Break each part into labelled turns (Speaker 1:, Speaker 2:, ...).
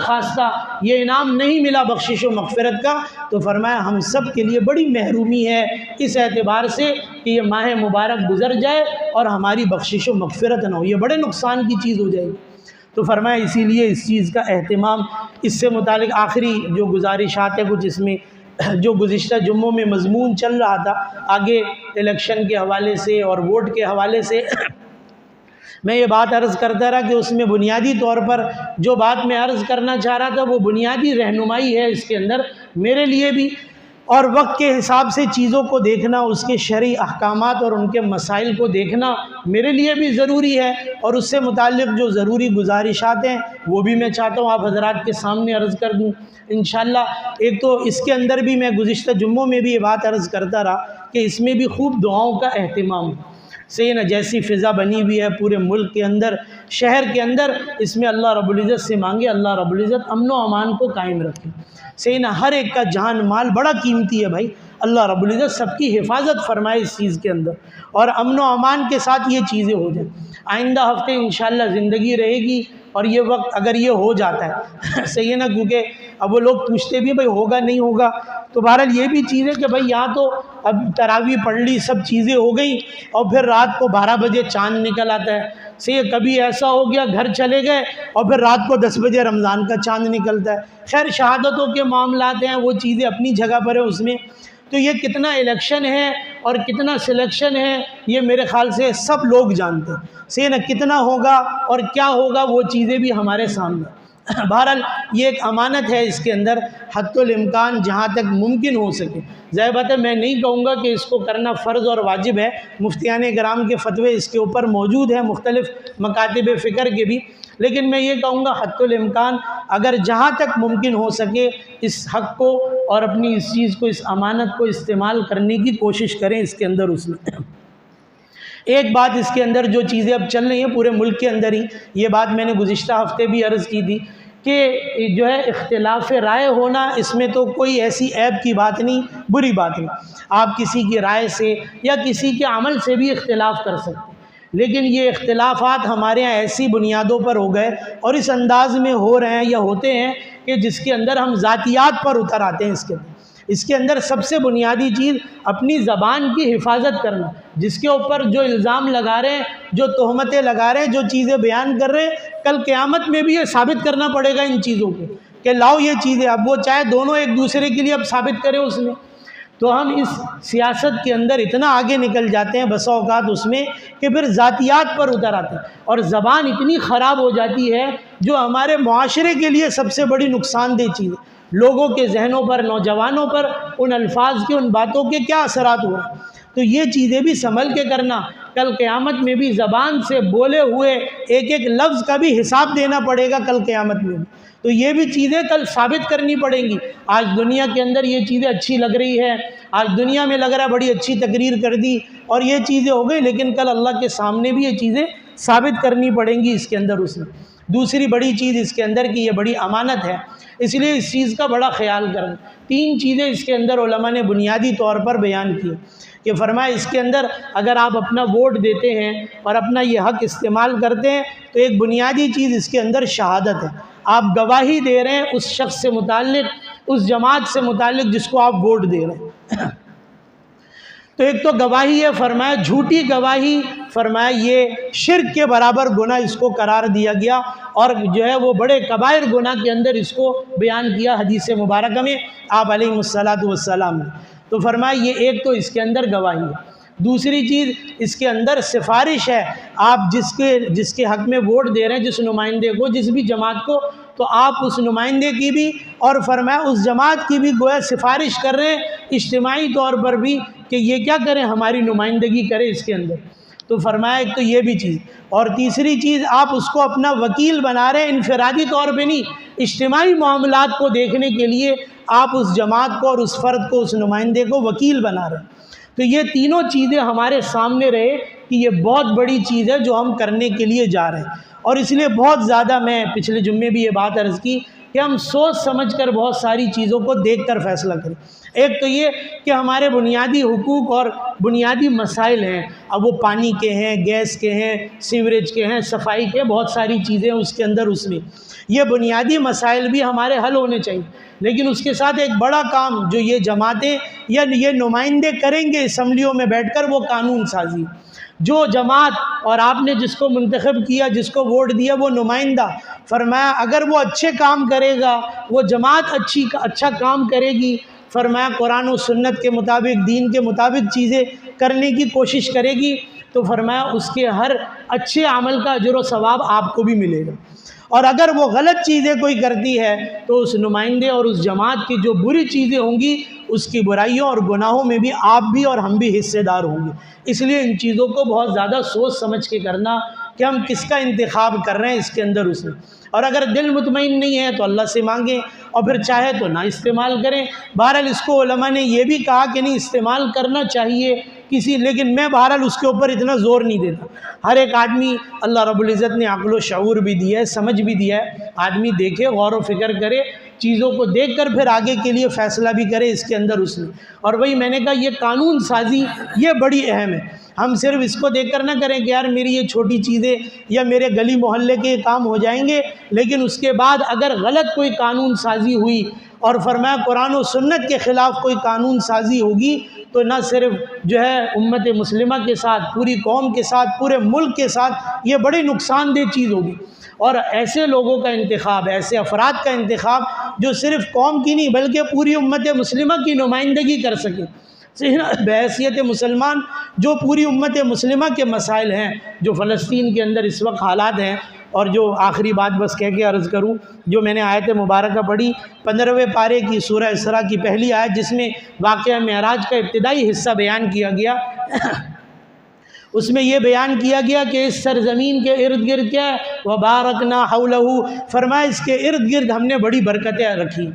Speaker 1: खास्ता ये इनाम नहीं मिला बख्शिश व मग़फ़िरत का, तो फरमाया हम सब के लिए बड़ी महरूमी है इस एतबार से कि ये माह मुबारक गुज़र जाए और हमारी बख्शिश व मग़फ़िरत ना हो, ये बड़े नुकसान की चीज़ हो जाएगी। तो फरमाया इसीलिए इस चीज़ का अहतमाम, इससे मुतालिक आखिरी जो गुजारिशात है कुछ इसमें जो गुज़िश्ता जुम्मों में मज़मून चल रहा था आगे इलेक्शन के हवाले से और वोट के हवाले से मैं ये बात अर्ज़ करता रहा कि उसमें बुनियादी तौर पर जो बात मैं अर्ज़ करना चाह रहा था वो बुनियादी रहनुमाई है इसके अंदर मेरे लिए भी, और वक्त के हिसाब से चीज़ों को देखना, उसके शरई अहकामात और उनके मसाइल को देखना मेरे लिए भी ज़रूरी है। और उससे मुताल्लिक़ जो ज़रूरी गुजारिशात हैं वो भी मैं चाहता हूँ आप हज़रात के सामने अर्ज़ कर दूँ इंशाअल्लाह। एक तो इसके अंदर भी मैं गुज़िश्ता जुम्मों में भी ये बात अर्ज़ करता रहा कि इसमें भी खूब दुआओं का अहतमाम से न, जैसी फ़िज़ा बनी हुई है पूरे मुल्क के अंदर, शहर के अंदर, इसमें अल्लाह रब्बुल इज़्ज़त से मांगे अल्लाह रब्बुल इज़्ज़त अमन व अमान को कायम रखे। सही ना, हर एक का जान माल बड़ा कीमती है भाई, अल्लाह रब्बुल इज़्ज़त सबकी हिफाजत फरमाए इस चीज़ के अंदर और अमन व अमान के साथ ये चीज़ें हो जाए। आइंदा हफ्ते इंशाअल्लाह ज़िंदगी रहेगी और ये वक्त अगर ये हो जाता है सही है ना, क्योंकि अब वो लोग पूछते भी भाई होगा नहीं होगा, तो बहरहाल ये भी चीज़ है कि भाई यहाँ तो अब तरावी पढ़ ली, सब चीज़ें हो गई और फिर रात को 12 बजे चाँद निकल आता है। सही, कभी ऐसा हो गया घर चले गए और फिर रात को 10 बजे रमज़ान का चाँद निकलता है। खैर शहादतों के मामलात हैं, वो चीज़ें अपनी जगह पर है उसमें। तो ये कितना इलेक्शन है और कितना सिलेक्शन है ये मेरे ख़्याल से सब लोग जानते हैं। सही ना, कितना होगा और क्या होगा वो चीज़ें भी हमारे सामने। बहरहाल ये एक अमानत है, इसके अंदर हद्दुल इम्कान जहाँ तक मुमकिन हो सके। ज़ाहिर बात है मैं नहीं कहूँगा कि इसको करना फ़र्ज़ और वाजिब है, मुफ्तियाने कराम के फ़तवे इसके ऊपर मौजूद हैं, मुख्तलिफ़ मकातिब फ़िक्र के भी, लेकिन मैं ये कहूँगा हद्दुल इम्कान अगर जहाँ तक मुमकिन हो सके इस हक़ को और अपनी इस चीज़ को, इस अमानत को इस्तेमाल करने की कोशिश करें इसके अंदर। उसमें एक बात इसके अंदर जो चीज़ें अब चल रही हैं पूरे मुल्क के अंदर ही, ये बात मैंने गुज़िश्ता हफ़्ते भी अर्ज़ की थी कि जो है इख्तिलाफ़ राय होना, इसमें तो कोई ऐसी ऐब की बात नहीं, बुरी बात नहीं। आप किसी की राय से या किसी के अमल से भी इख्तिलाफ़ कर सकते हैं, लेकिन ये इख्तिलाफ़ात हमारे यहाँ ऐसी बुनियादों पर हो गए और इस अंदाज़ में हो रहे हैं या होते हैं कि जिसके अंदर हम ज़ातियात पर उतर आते हैं। इसके अंदर सबसे बुनियादी चीज़ अपनी ज़बान की हिफाजत करना। जिसके ऊपर जो इल्ज़ाम लगा रहे हैं, जो तोहमतें लगा रहे हैं, जो चीज़ें बयान कर रहे हैं, कल क़यामत में भी ये साबित करना पड़ेगा इन चीज़ों को कि लाओ ये चीज़ें। अब वो चाहे दोनों एक दूसरे के लिए अब साबित करें उसमें, तो हम इस सियासत के अंदर इतना आगे निकल जाते हैं बसा औकात उसमें कि फिर ज़ातियात पर उतर आते हैं और ज़बान इतनी ख़राब हो जाती है जो हमारे मुआशरे के लिए सबसे बड़ी नुकसानदेह चीज़ है। लोगों के जहनों पर, नौजवानों पर उन अल्फाज के, उन बातों के क्या असरात हो रहे हैं। तो ये चीज़ें भी संभल के करना, कल क़यामत में भी ज़बान से बोले हुए एक एक लफ्ज़ का भी हिसाब देना पड़ेगा कल क़यामत में भी। तो ये भी चीज़ें कल साबित करनी पड़ेंगी। आज दुनिया के अंदर ये चीज़ें अच्छी लग रही है, आज दुनिया में लग रहा है बड़ी अच्छी तकरीर कर दी और ये चीज़ें हो गई, लेकिन कल अल्लाह के सामने भी ये चीज़ें साबित करनी पड़ेंगी इसके अंदर। उसमें दूसरी बड़ी चीज़ इसके अंदर की ये बड़ी अमानत है, इसलिए इस चीज़ का बड़ा ख्याल करना। 3 चीज़ें इसके अंदर उलमा ने बुनियादी तौर पर बयान की कि फरमाया इसके अंदर अगर आप अपना वोट देते हैं और अपना ये हक़ इस्तेमाल करते हैं तो एक बुनियादी चीज़ इसके अंदर शहादत है। आप गवाही दे रहे हैं उस शख्स से मुताल्लिक़, उस जमात से मुताल्लिक़ जिसको आप वोट दे रहे हैं। तो एक तो गवाही है, फरमाया झूठी गवाही, फरमाया ये शिर्क के बराबर गुनाह इसको करार दिया गया और जो है वो बड़े कबायर गुनाह के अंदर इसको बयान किया हदीस मुबारक में आप अलैहिस्सलातु वस्सलाम ने। तो फरमाया ये एक तो इसके अंदर गवाही है। दूसरी चीज़ इसके अंदर सिफारिश है। आप जिसके हक़ में वोट दे रहे हैं, जिस नुमाइंदे को, जिस भी जमात को, तो आप उस नुमाइंदे की भी और फरमाया उस जमात की भी गोया सिफारिश कर रहे हैं इज्तिमाई तौर पर भी कि ये क्या करें, हमारी नुमाइंदगी करे इसके अंदर। तो फरमाया एक तो ये भी चीज़, और तीसरी चीज़ आप उसको अपना वकील बना रहे हैं, इनफरादी तौर पे नहीं, इज्तिमाई मामलात को देखने के लिए आप उस जमात को और उस फ़र्द को, उस नुमाइंदे को वकील बना रहे हैं। तो ये तीनों चीज़ें हमारे सामने रहे कि ये बहुत बड़ी चीज़ है जो हम करने के लिए जा रहे हैं। और इसलिए बहुत ज़्यादा मैं पिछले जुम्मे भी ये बात अर्ज़ की कि हम सोच समझकर बहुत सारी चीज़ों को देखकर फ़ैसला करें। एक तो ये कि हमारे बुनियादी हुकूक और बुनियादी मसाइल हैं, अब वो पानी के हैं, गैस के हैं, सीवरेज के हैं, सफाई के, बहुत सारी चीज़ें उसके अंदर, उसमें ये बुनियादी मसाइल भी हमारे हल होने चाहिए। लेकिन उसके साथ एक बड़ा काम जो ये जमातें या ये नुमाइंदे करेंगे असम्बलियों में बैठकर, वो कानून साजी। जो जमात और आपने जिसको मुंतखब किया, जिसको वोट दिया, वो नुमाइंदा, फरमाया अगर वो अच्छे काम करेगा, वो जमात अच्छा काम करेगी, फरमाया कुरान और सुन्नत के मुताबिक, दीन के मुताबिक चीज़ें करने की कोशिश करेगी, तो फरमाया उसके हर अच्छे अमल का अजर व सवाब आपको भी मिलेगा। और अगर वो गलत चीज़ें कोई करती है तो उस नुमाइंदे और उस जमात की जो बुरी चीज़ें होंगी, उसकी बुराइयों और गुनाहों में भी आप भी और हम भी हिस्सेदार होंगे। इसलिए इन चीज़ों को बहुत ज़्यादा सोच समझ के करना कि हम किसका इंतखाब कर रहे हैं इसके अंदर उसमें। और अगर दिल मुतमईन नहीं है तो अल्लाह से मांगें, और फिर चाहे तो ना इस्तेमाल करें। बहरहाल इसको उलमा ने यह भी कहा कि नहीं इस्तेमाल करना चाहिए किसी, लेकिन मैं बहरहाल उसके ऊपर इतना ज़ोर नहीं देता। हर एक आदमी, अल्लाह रब्बुल इज़्ज़त ने अक़्ल व शऊर भी दिया है, समझ भी दिया है, आदमी देखे, गौर व फिक्र करे, चीज़ों को देख कर फिर आगे के लिए फ़ैसला भी करे इसके अंदर उसमें। और वही मैंने कहा ये कानून साजी ये बड़ी अहम है। हम सिर्फ इसको देखकर ना करें कि यार मेरी ये छोटी चीज़ें या मेरे गली मोहल्ले के काम हो जाएंगे, लेकिन उसके बाद अगर गलत कोई कानून साजी हुई और फरमाया कुरान और सुन्नत के ख़िलाफ़ कोई कानून साजी होगी, तो ना सिर्फ जो है उम्मत मुस्लिमा के साथ, पूरी कौम के साथ, पूरे मुल्क के साथ ये बड़ी नुकसानदेह चीज़ होगी। और ऐसे लोगों का इंतखाब, ऐसे अफराद का इंतखाब जो सिर्फ़ कौम की नहीं बल्कि पूरी उम्मत मुस्लिमा की नुमाइंदगी कर सके, बहैसियत मुसलमान, जो पूरी उम्मत मुस्लिमा के मसाइल हैं, जो फ़लस्तीन के अंदर इस वक्त हालात हैं। और जो आखिरी बात बस कह के अर्ज़ करूँ, जो मैंने आयत मुबारक पढ़ी 15वें पारे की सूरह इसरा की पहली आयत, जिसमें वाक़या मेराज का इब्तिदाई हिस्सा बयान किया गया उसमें यह बयान किया गया कि इस सरज़मीन के इर्द गिर्द क्या है, वबारकना हौलहू, फरमाया इसके इर्द गिर्द हमने बड़ी बरकतें रखी।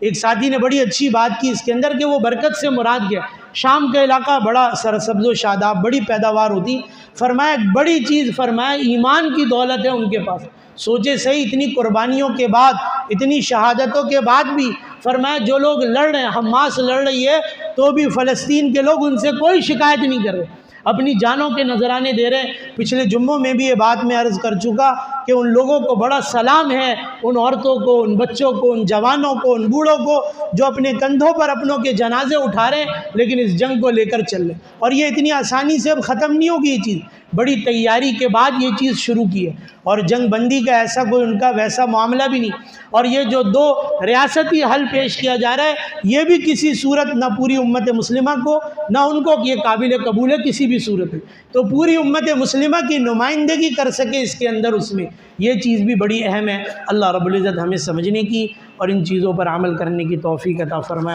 Speaker 1: एक साथी ने बड़ी अच्छी बात की इसके अंदर कि वो बरकत से मुराद क्या, शाम का इलाका बड़ा सरसब्ज़ व शादाब, बड़ी पैदावार होती। फरमाया बड़ी चीज़, फरमाया ईमान की दौलत है उनके पास। सोचे सही, इतनी कुर्बानियों के बाद, इतनी शहादतों के बाद भी, फरमाया जो लोग लड़ रहे हैं, हमास लड़ रही है, तो भी फ़लस्तीन के लोग उनसे कोई शिकायत नहीं कर रहे, अपनी जानों के नजराने दे रहे हैं। पिछले जुम्मों में भी ये बात मैं अर्ज़ कर चुका कि उन लोगों को बड़ा सलाम है, उन औरतों को, उन बच्चों को, उन जवानों को, उन बूढ़ों को जो अपने कंधों पर अपनों के जनाजे उठा रहे हैं, लेकिन इस जंग को लेकर चल रहे। और ये इतनी आसानी से अब ख़त्म नहीं होगी ये चीज़, बड़ी तैयारी के बाद ये चीज़ शुरू की है। और जंग बंदी का ऐसा कोई उनका वैसा मामला भी नहीं। और ये जो 2 रियासती हल पेश किया जा रहा है, ये भी किसी सूरत ना पूरी उम्मत मुस्लिमा को, ना उनको ये काबिल कबूल है किसी भी सूरत में। तो पूरी उम्मत मुस्लिमा की नुमाइंदगी कर सके इसके अंदर उसमें, ये चीज़ भी बड़ी अहम है। अल्लाह रब्बुल इज़्ज़त हमें समझने की और इन चीज़ों पर अमल करने की तौफ़ीक़ अता फ़रमाए।